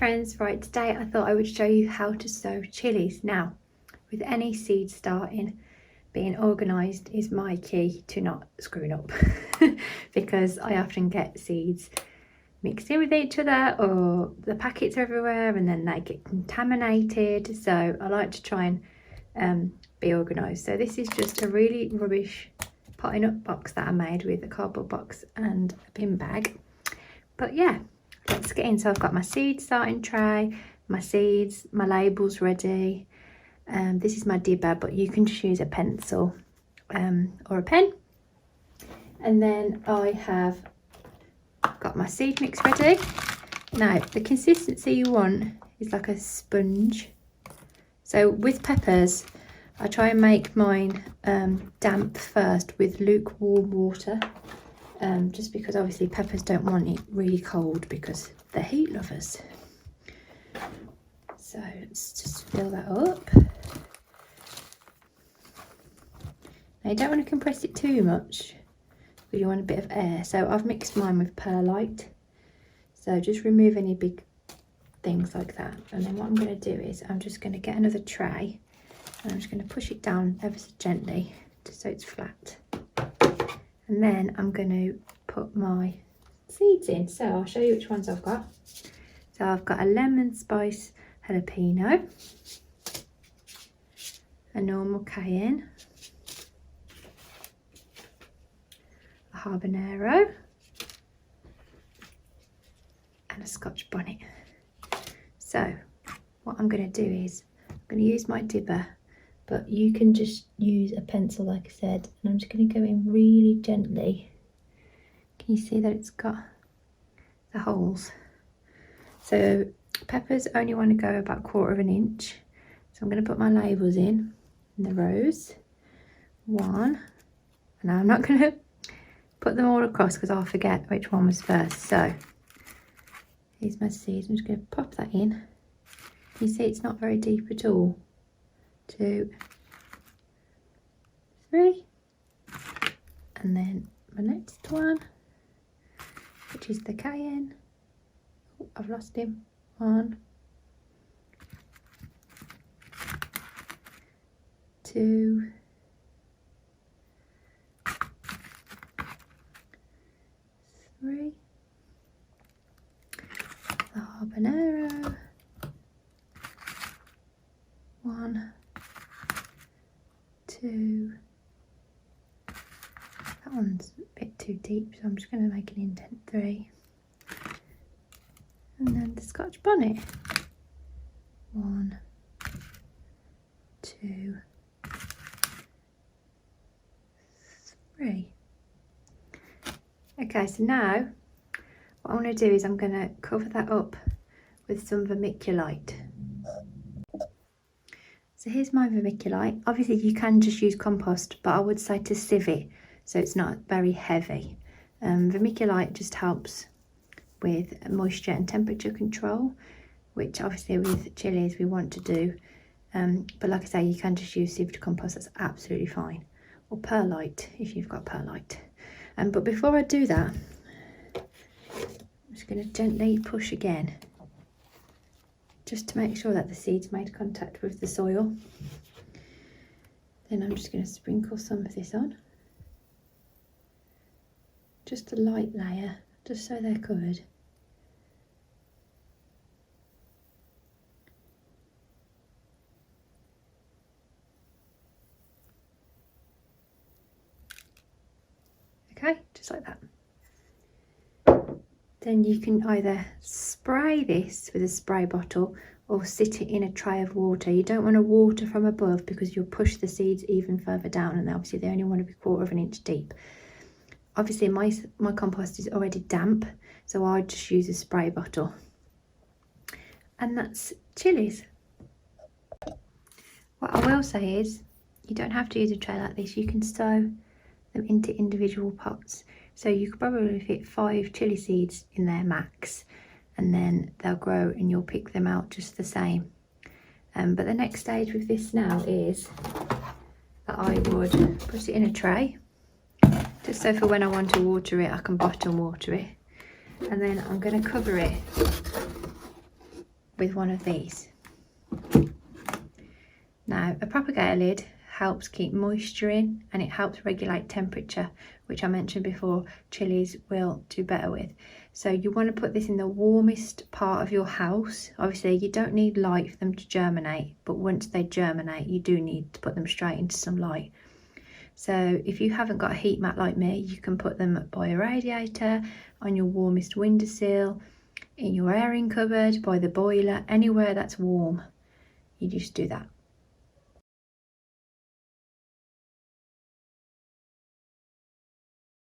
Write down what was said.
friends, right, today I thought I would show you how to sow chilies. Now, with any seed starting, being organised is my key to not screwing up because I often get seeds mixed in with each other, or the packets are everywhere and then they get contaminated. So I like to try and be organised. So this is just a really rubbish potting up box that I made with a cardboard box and a bin bag. But yeah, let's get in. So I've got my seed starting tray, my seeds, my labels ready. This is my dibber, but you can just use a pencil or a pen. And then I have got my seed mix ready. Now, the consistency you want is like a sponge. So with peppers, I try and make mine damp first with lukewarm water. Just because obviously peppers don't want it really cold because they're heat lovers. So let's just fill that up. Now you don't want to compress it too much, but you want a bit of air. So I've mixed mine with perlite. So just remove any big things like that. And then what I'm going to do is I'm just going to get another tray and I'm just going to push it down ever so gently just so it's flat. And then I'm going to put my seeds in. So I'll show you which ones I've got. So I've got a lemon spice jalapeno, a normal cayenne, a habanero, and a Scotch bonnet. So what I'm going to do is I'm going to use my dibber, but you can just use a pencil like I said, and I'm just going to go in really gently. Can you see that it's got the holes? So peppers only want to go about 1/4 inch. So I'm going to put my labels in the rows. 1. And I'm not going to put them all across because I'll forget which one was first. So here's my seeds. I'm just going to pop that in. You see it's not very deep at all. 2, 3, and then my next one, which is the cayenne. Oh, I've lost him. 1, 2, 3, the habanero, 1, 2, that one's a bit too deep, so I'm just going to make an indent. 3, and then the Scotch bonnet. 1, 2, 3. Okay, so now what I'm going to do is I'm going to cover that up with some vermiculite. So here's my vermiculite. Obviously you can just use compost, but I would say to sieve it so it's not very heavy. Vermiculite just helps with moisture and temperature control, which obviously with chilies we want to do. But like I say, you can just use sieved compost, that's absolutely fine. Or perlite if you've got perlite. But before I do that, I'm just going to gently push again, just to make sure that the seeds made contact with the soil. Then I'm just going to sprinkle some of this on. Just a light layer, just so they're covered. Okay, just like that. Then you can either spray this with a spray bottle or sit it in a tray of water. You don't want to water from above because you'll push the seeds even further down, and obviously they only want to be 1/4 inch deep. Obviously my compost is already damp, so I just use a spray bottle. And that's chilies. What I will say is you don't have to use a tray like this. You can sow them into individual pots. So you could probably fit 5 chili seeds in there max, and then they'll grow and you'll pick them out just the same. But the next stage with this now is that I would put it in a tray, just so for when I want to water it I can bottom water it. And then I'm going to cover it with one of these. Now, a propagator lid helps keep moisture in, and it helps regulate temperature, which I mentioned before chilies will do better with. So you want to put this in the warmest part of your house. Obviously you don't need light for them to germinate, but once they germinate you do need to put them straight into some light. So if you haven't got a heat mat like me, you can put them by a radiator, on your warmest windowsill, in your airing cupboard, by the boiler, anywhere that's warm. You just do that.